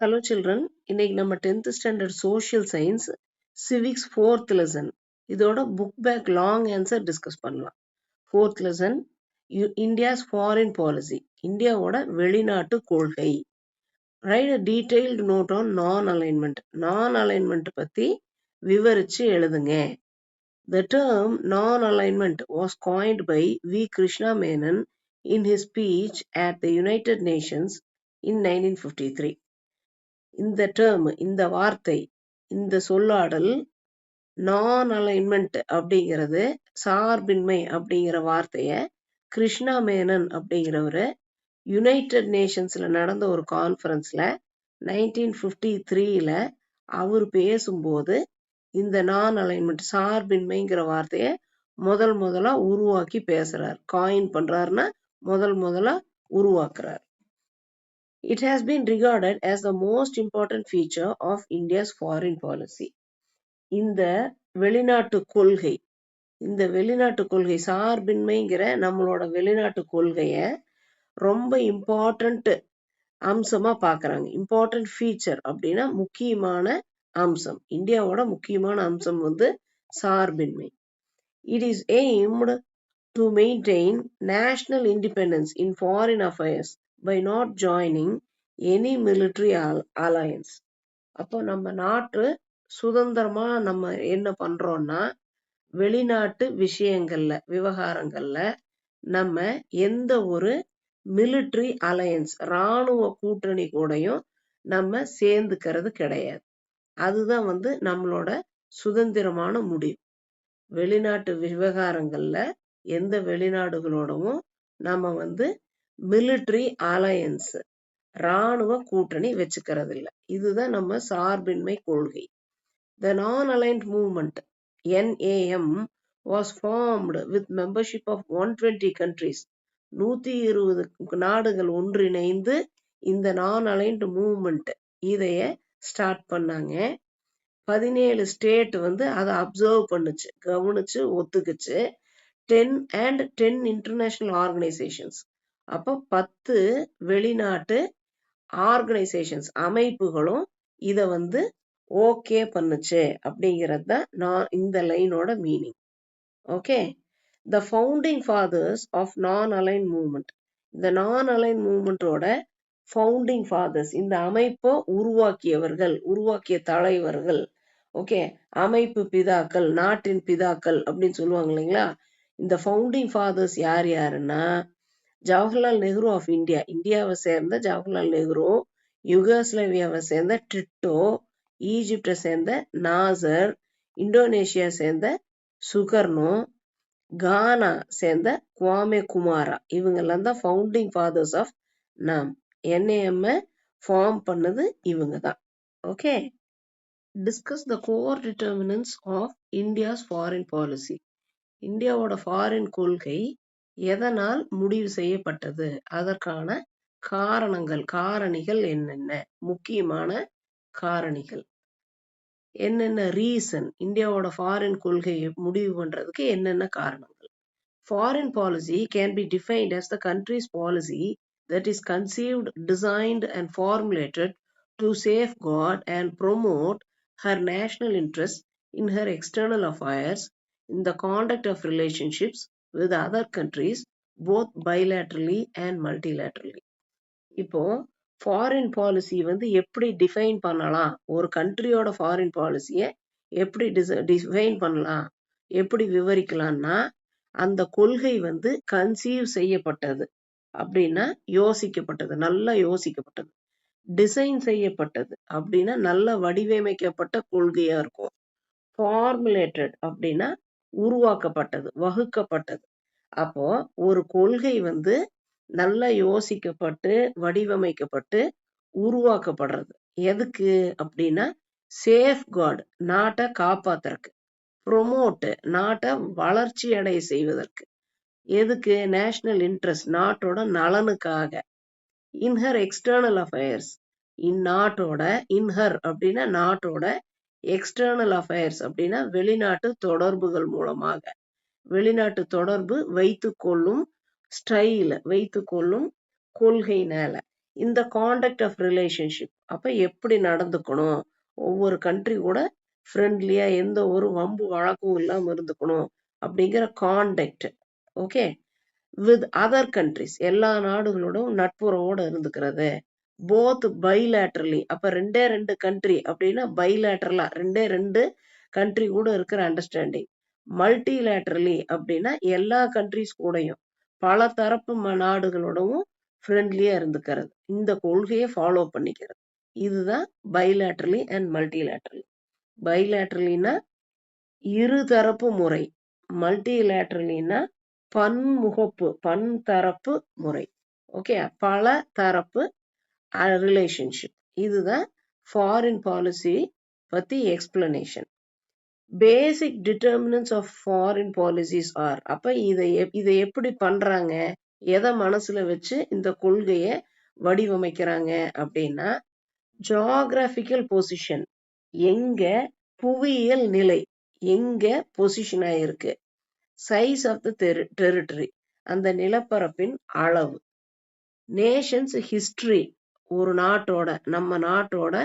Hello children, இன்னைக்கு நம்ம 10th standard social science civics 4th lesson இதோட book back long answer discuss பண்ணலாம். 4th lesson India's foreign policy, இந்தியாவோட வெளிநாட்டு கொள்கை. Write a detailed note on non-alignment. Non-alignment பத்தி விவரிச்சு எழுதுங்க. The term non-alignment was coined by V. Krishna Menon in his speech at the United Nations in 1953. இந்த term, இந்த வார்த்தை, இந்த சொல்லாடல் நான் அலைன்மெண்ட் அப்படிங்கிறது, சார்பின்மை அப்படிங்கிற வார்த்தைய கிருஷ்ணா மேனன் அப்படிங்கிறவரு யுனைடெட் நேஷன்ஸ்ல நடந்த ஒரு கான்ஃபரன்ஸ்ல 1953ல அவர் பேசும்போது இந்த நான் அலைன்மெண்ட் சார்பின்மைங்கிற வார்த்தைய முதலா உருவாக்கி பேசுறார். காயின் பண்றாருன்னா முதலா உருவாக்குறார். It has been regarded as the most important feature of India's foreign policy. இந்த வெளிநாட்டு கொள்கை சார்பின்மைங்கிற நம்மளோட வெளிநாட்டு கொள்கைய ரொம்ப இம்பார்ட்டன்ட் அம்சமா பார்க்கறாங்க. இம்பார்ட்டன்ட் ஃபீச்சர் அப்படின்னா முக்கியமான அம்சம். இந்தியாவோட முக்கியமான அம்சம் சார்பின்மை. It is aimed to maintain national independence in foreign affairs by not joining any military alliance. அப்போ நம்ம நாட்டு சுதந்திரமா நம்ம என்ன பண்றோம்னா, வெளிநாட்டு விவகாரங்கள்ல நம்ம எந்த ஒரு மிலிட்டரி அலையன்ஸ் இராணுவ கூட்டணி கூடயும் நம்ம சேர்ந்துக்கிறது கிடையாது. அதுதான் நம்மளோட சுதந்திரமான முடிவு. வெளிநாட்டு விவகாரங்கள்ல எந்த வெளிநாடுகளோடவும் நம்ம மிலிட்டரி அலையன்ஸ் இராணுவ கூட்டணி வச்சுக்கிறது இல்லை. இதுதான் நம்ம சார்பின்மை கொள்கை. The non-aligned movement NAM was formed with membership of 120 countries. 120 நாடுகள் ஒன்றிணைந்து இந்த non-aligned movement இதைய ஸ்டார்ட் பண்ணாங்க. 17 ஸ்டேட் அதை அப்சர்வ் பண்ணுச்சு, கவனிச்சு, ஒத்துக்குச்சு. 10 international organizations. அப்போ 10 வெளிநாட்டு ஆர்கனைசேஷன்ஸ் அமைப்புகளும் இத ஓகே பண்ணுச்சு அப்படிங்கிறது தான் நான் இந்த லைனோட மீனிங். Okay. The founding fathers of non-aligned movement. இந்த non-aligned movementோட ஃபவுண்டிங் ஃபாதர்ஸ், இந்த அமைப்பை உருவாக்கிய தலைவர்கள், ஓகே, அமைப்பு பிதாக்கள், நாட்டின் பிதாக்கள் அப்படின்னு சொல்லுவாங்க இல்லைங்களா. இந்த ஃபவுண்டிங் ஃபாதர்ஸ் யாருன்னா, ஜவஹர்லால் நேரு ஆஃப் இந்தியா, இந்தியாவை சேர்ந்த ஜவஹர்லால் நேரு, யுகோஸ்லேவியாவை சேர்ந்த டிட்டோ, ஈஜிப்டை சேர்ந்த நாசர், இந்தோனேஷியா சேர்ந்த சுகர்னோ, கானா சேர்ந்த குவாமே குமாரா, இவங்கெல்லாம் தான் ஃபவுண்டிங் ஃபாதர்ஸ் ஆஃப் நாம். NAM ஃபார்ம் பண்ணது இவங்க தான். Okay. Discuss the core determinants of India's foreign policy. இந்தியாவோட ஃபாரின் கொள்கை எதனால் முடிவு செய்யப்பட்டது, அதற்கான காரணிகள் என்னென்ன, முக்கியமான காரணிகள் என்னென்ன, ரீசன், இந்தியாவோட ஃபாரின் கொள்கையை முடிவு பண்றதுக்கு என்னென்ன காரணங்கள். Foreign policy can be defined as the country's policy that is conceived, designed and formulated to safeguard and promote her national interests in her external affairs, in the conduct of relationships with other countries, both bilaterally and multilaterally. இப்போ foreign policy எப்படி define பண்ணலாம், ஒரு கண்ட்ரியோட foreign பாலிசியை எப்படி define பண்ணலாம், எப்படி விவரிக்கலாம்னா, அந்த கொள்கை கன்சீவ் செய்யப்பட்டது அப்படின்னா யோசிக்கப்பட்டது, நல்லா யோசிக்கப்பட்டது. டிசைன் செய்யப்பட்டது அப்படின்னா நல்ல வடிவமைக்கப்பட்ட கொள்கையா இருக்கும். ஃபார்முலேட்டட் அப்படின்னா உருவாக்கப்பட்டது, வகுக்கப்பட்டது. அப்போ ஒரு கொள்கை நல்லா யோசிக்கப்பட்டு, வடிவமைக்கப்பட்டு, உருவாக்கப்படுறது எதுக்கு அப்படின்னா, சேஃப்கார்டு, நாட்டை காப்பாத்துறதுக்கு, ப்ரொமோட், நாட்டை வளர்ச்சி அடைய செய்வதற்கு, எதுக்கு, நேஷனல் இன்ட்ரெஸ்ட், நாட்டோட நலனுக்காக, இன்ஹர் எக்ஸ்டர்னல் அஃபேர்ஸ், இந்நாட்டோட, இன்ஹர் அப்படின்னா நாட்டோட, எக்ஸ்டர்னல் அஃபேர்ஸ் அப்படின்னா வெளிநாட்டு தொடர்புகள் மூலமாக, வெளிநாட்டு தொடர்பு வைத்துக்கொள்ளும் ஸ்டைல், வைத்துக்கொள்ளும் கொள்கையினால, இந்த கான்டக்ட் ஆஃப் ரிலேஷன்ஷிப், அப்ப எப்படி நடந்துக்கணும், ஒவ்வொரு கண்ட்ரி கூட ஃப்ரெண்ட்லியா எந்த ஒரு வம்பு வழக்கும் இல்லாம இருந்துக்கணும் அப்படிங்கிற contact. Okay, with other countries, எல்லா நாடுகளோடும் நட்புறவோட இருந்துக்கிறது. போத் பைலேட்ரலி, அப்ப ரெண்டு கண்ட்ரி அப்படின்னா பைலேட்ரலா ரெண்டு கண்ட்ரி கூட இருக்கிற அண்டர்ஸ்டாண்டிங். மல்டிலேட்ரலி அப்படின்னா எல்லா கண்ட்ரிஸ் கூடயும் பல தரப்பு நாடுகளோடவும் ஃப்ரெண்ட்லியா இருந்துக்கிறது. இந்த கொள்கையை ஃபாலோ பண்ணிக்கிறது. இதுதான் பைலேட்ரலி அண்ட் மல்டிலேட்ரலி. பைலேட்ரலினா இருதரப்பு முறை, மல்டிலேட்ரலினா பன்தரப்பு முறை. ஓகே, பல தரப்பு ரிலேஷன்ஷிப். இதுதான் ஃபாரின் பாலிசி பத்தி explanation. Basic determinants of foreign policies are, அப்ப இதை எப்படி பண்றாங்க, எதை மனசுல வச்சு இந்த கொள்கையை வடிவமைக்கிறாங்க அப்படின்னா, ஜியோகிராபிக்கல் பொசிஷன், எங்க புவியியல் நிலை எங்க பொசிஷன் ஆயிருக்கு, சைஸ் ஆஃப் த டெரிட்டரி, அந்த நிலப்பரப்பின் அளவு, நேஷன்ஸ் ஹிஸ்டரி, ஒரு நாட்டோட நம்ம நாட்டோட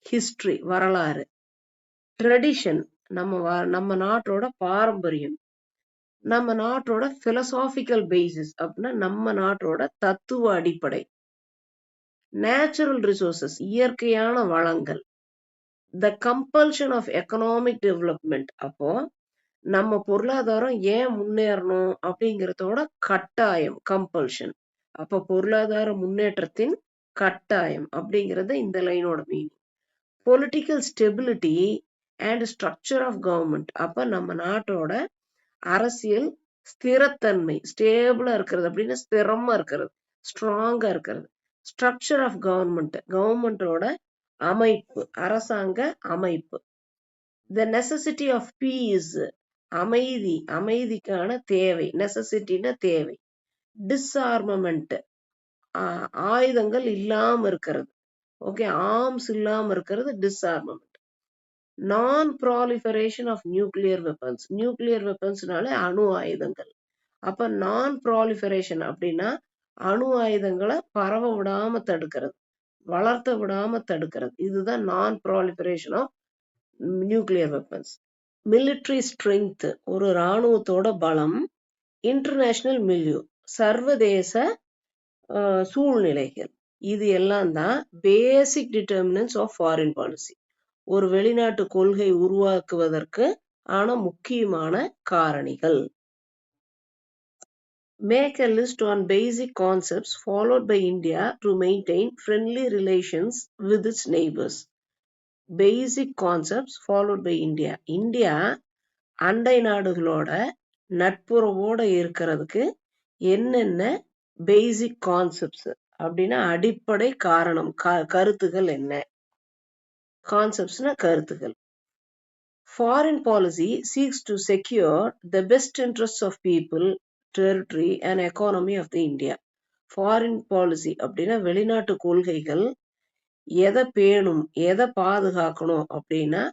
ஹிஸ்டரி வரலாறு, ட்ரெடிஷன் நம்ம நாட்டோட பாரம்பரியம், நம்ம நாட்டோட பிலசாபிக்கல் பேசிஸ் அப்படின்னா நம்ம நாட்டோட தத்துவ அடிப்படை, நேச்சுரல் ரிசோர்சஸ் இயற்கையான வளங்கள், த கம்பல்ஷன் ஆஃப் எக்கனாமிக் டெவலப்மெண்ட், அப்போ நம்ம பொருளாதாரம் ஏன் முன்னேறணும் அப்படிங்கிறதோட கட்டாயம், கம்பல்ஷன். அப்ப பொருளாதார முன்னேற்றத்தின் கட்டாயம் அப்படிங்கிறது இந்த லைனோட மீனிங். Political stability and structure of government, அப்ப நம்ம நாட்டோட அரசியல் ஸ்திரத்தன்மை, ஸ்டேபிளா இருக்கிறது அப்படின்னா ஸ்திரமா இருக்கிறது, ஸ்ட்ராங்கா இருக்கிறது. ஸ்ட்ரக்சர் ஆஃப் கவர்மெண்ட், கவர்மெண்டோட அமைப்பு, அரசாங்க அமைப்பு. த நெசசிட்டி ஆஃப் பீஸ், அமைதிக்கான தேவை, நெசசிட்டினா தேவை. டிஸ்ஆர்மமெண்ட், ஆயுதங்கள் இல்லாம இருக்கிறது. ஓகே, ஆர்ம்ஸ் இல்லாம இருக்கிறது disarmament. Non proliferation of nuclear weapons, nuclear வெப்பன்ஸ்னாலே அணு ஆயுதங்கள். அப்ப நான் ப்ராலிஃபரேஷன் அப்படின்னா அணு ஆயுதங்களை பரவ விடாம தடுக்கிறது, வளர்த்த விடாம தடுக்கிறது. இதுதான் non proliferation of nuclear weapons. Military strength, ஒரு இராணுவத்தோட பலம். இன்டர்நேஷனல் மில்யூ, சர்வதேச சூழ்நிலைகள். இது எல்லாம் தான் பேசிக் டிட்டர்மினன்ட்ஸ் ஆஃப் ஃபாரின் பாலிசி, ஒரு வெளிநாட்டு கொள்கை உருவாக்குவதற்கு ஆன முக்கியமான காரணிகள். Make a list on basic concepts followed by India to maintain friendly relations with its neighbors. Basic concepts followed by India. India அண்டை நாடுகளோட நட்புறவோட இருக்கிறதுக்கு என்னென்ன பேசிக் கான்செப்ட்ஸ் அப்படின்னா அடிப்படை காரணம், கருத்துகள் என்ன. கான்செப்ட்ஸ்னா கருத்துகள். Foreign policy seeks to secure the best interests of people, territory and economy of the India. Foreign policy அப்படின்னா வெளிநாட்டு கொள்கைகள் எதை பேணும், எதை பாதுகாக்கணும் அப்படின்னா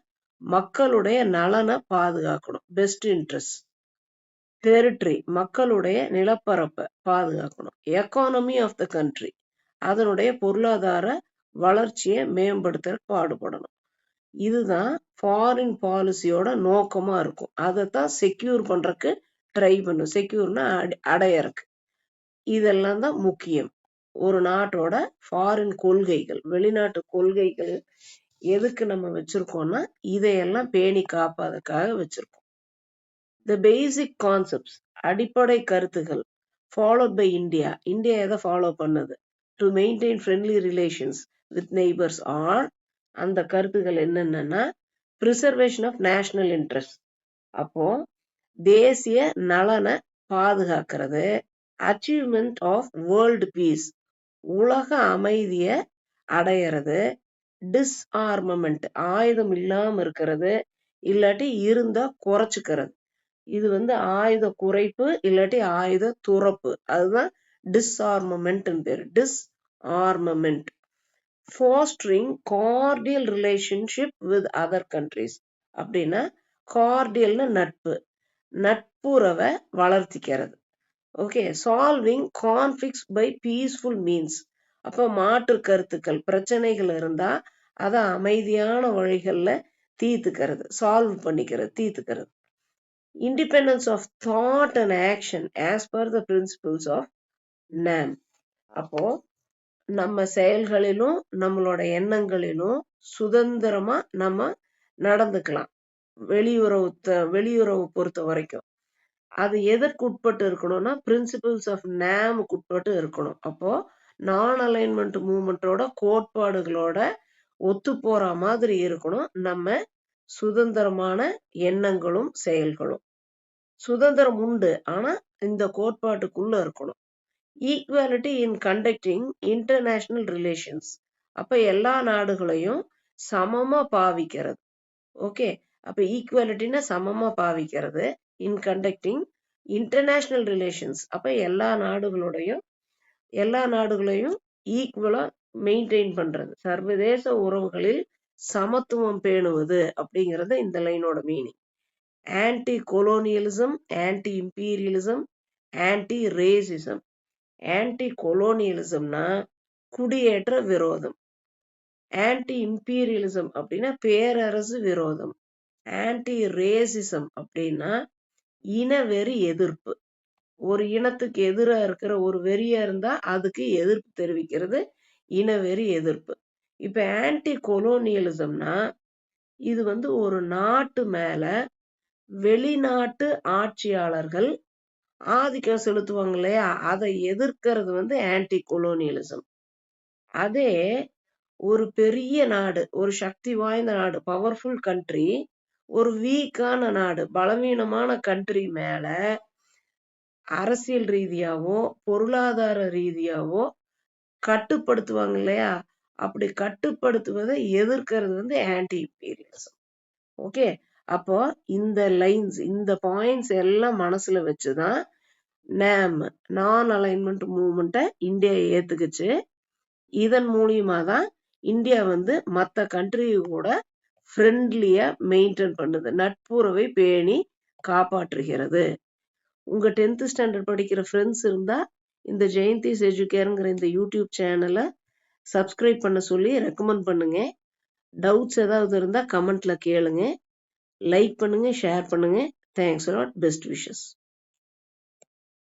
மக்களுடைய நலனை பாதுகாக்கணும், பெஸ்ட் இன்ட்ரெஸ்ட். டெரிட்டரி, மக்களுடைய நிலப்பரப்பை பாதுகாக்கணும். எக்கானமி ஆஃப் த கண்ட்ரி, அதனுடைய பொருளாதார வளர்ச்சியை மேம்படுத்த பாடுபடணும். இதுதான் ஃபாரின் பாலிசியோட நோக்கமா இருக்கும். அதைத்தான் செக்யூர் பண்றதுக்கு ட்ரை பண்ணும். செக்யூர்னா அடையறக்கு. இதெல்லாம் தான் முக்கியம். ஒரு நாட்டோட ஃபாரின் கொள்கைகள், வெளிநாட்டு கொள்கைகள் எதுக்கு நம்ம வச்சிருக்கோம்னா இதையெல்லாம் பேணி காப்பதற்காக வச்சிருக்கோம். The basic concepts, அடிப்படை கருத்துகள் followed by India. இந்தியா எதை ஃபாலோ பண்ணுது? To maintain friendly relations with neighbors are, அந்த கருத்துகள் என்னென்னா preservation of national interest, அப்போ தேசிய நலனை பாதுகாக்கிறது. Achievement of world peace, உலக அமைதியை அடையிறது. Disarmament, ஆயுதம் இல்லாம இருக்கிறது, இல்லாட்டி இருந்தா குறைச்சுக்கிறது. இது ஆயுத குறைப்பு இல்லாட்டி ஆயுத துறப்பு, அதுதான் டிஸ்ஆர்மமெண்ட் பேரு. டிஸ்ஆர்மமெண்ட். fostering cordial relationship with other countries, அப்படின்னா கார்டியல்னு நட்பு, நட்புறவை வளர்த்திக்கிறது. Okay, solving conflicts by peaceful means, அப்ப மாற்று கருத்துக்கள் பிரச்சனைகள் இருந்தா அதை அமைதியான வழிகள்ல தீர்த்துக்கிறது, சால்வ் பண்ணிக்கிறது, தீர்த்துக்கிறது. Independence of thought and action as per the principles of NAM. அப்போ நம்ம செயல்களிலும் நம்மளோட எண்ணங்களிலும் சுதந்திரமா நம்ம நடந்துக்கலாம். வெளியுறவு பொறுத்த வரைக்கும் அது எதற்கு உட்பட்டு இருக்கணும்னா பிரின்சிபிள்ஸ் ஆஃப் NAMக்கு உட்பட்டு இருக்கணும். அப்போ நான் அலைன்மெண்ட் மூவ்மெண்டோட கோட்பாடுகளோட ஒத்து போற மாதிரி இருக்கணும் நம்ம சுதந்திரமான எண்ணங்களும் செயல்களும். சுதந்திரம் உண்டு, ஆனா இந்த கோட்பாட்டுக்குள்ள இருக்கணும். ஈக்குவாலிட்டி இன் கண்டக்டிங் இன்டர்நேஷனல் ரிலேஷன்ஸ். அப்ப எல்லா நாடுகளையும் சமமா பாவிக்கிறது. ஓகே, அப்ப ஈக்குவாலிட்டினா சமமா பாவிக்கிறது. இன் கண்டக்டிங் இன்டர்நேஷனல் ரிலேஷன்ஸ், அப்ப எல்லா நாடுகளையும் ஈக்குவலா மெயின்டைன் பண்றது. சர்வதேச உறவுகளில் சமத்துவம் பேணுவது அப்படிங்கறது இந்த லைனோட மீனிங். Anti colonialism, anti imperialism, anti racism. Anti கொலோனியலிசம்னா குடியேற்ற விரோதம். ஆன்டி இம்பீரியலிசம் அப்படின்னா பேரரசு விரோதம். ஆன்டி ரேசிசம் அப்படின்னா இனவெறி எதிர்ப்பு. ஒரு இனத்துக்கு எதிராக இருக்கிற ஒரு வெறியா இருந்தா அதுக்கு எதிர்ப்பு தெரிவிக்கிறது இனவெறி எதிர்ப்பு. இப்ப ஆன்டி கொலோனியலிசம்னா இது ஒரு நாட்டு மேல வெளிநாட்டு ஆட்சியாளர்கள் ஆதிக்கம் செலுத்துவாங்க இல்லையா, அதை எதிர்க்கிறது ஆன்டி கொலோனியலிசம். அதே ஒரு பெரிய நாடு, ஒரு சக்தி வாய்ந்த நாடு, பவர்ஃபுல் கண்ட்ரி ஒரு வீக்கான நாடு, பலவீனமான கண்ட்ரி மேல அரசியல் ரீதியாவோ பொருளாதார ரீதியாவோ கட்டுப்படுத்துவாங்க இல்லையா, அப்படி கட்டுப்படுத்துவதை எதிர்க்கிறது ஆன்டி இம்பீரியலிசம். ஓகே, அப்போ இந்த லைன்ஸ், இந்த பாயிண்ட்ஸ் எல்லாம் மனசுல வச்சுதான் NAM நான் அலைன்மெண்ட் மூவ்மெண்ட்டை இந்தியா ஏத்துக்குச்சு. இதன் மூலியமா தான் இந்தியா மற்ற கண்ட்ரி கூட ஃப்ரெண்ட்லியா மெயின்டைன் பண்ணுது, நட்புறவை பேணி காப்பாற்றுகிறது. உங்க 10th ஸ்டாண்டர்ட் படிக்கிற ஃப்ரெண்ட்ஸ் இருந்தா இந்த ஜெயந்திஸ் எஜுகேர்ங்கிற இந்த யூடியூப் சேனலை சப்ஸ்கிரைப் பண்ண சொல்லி ரெக்கமெண்ட் பண்ணுங்க. டவுட்ஸ் ஏதாவது இருந்தா கமெண்ட்ல கேளுங்க. லைக் பண்ணுங்க, ஷேர் பண்ணுங்க. Thanks a lot. Best wishes.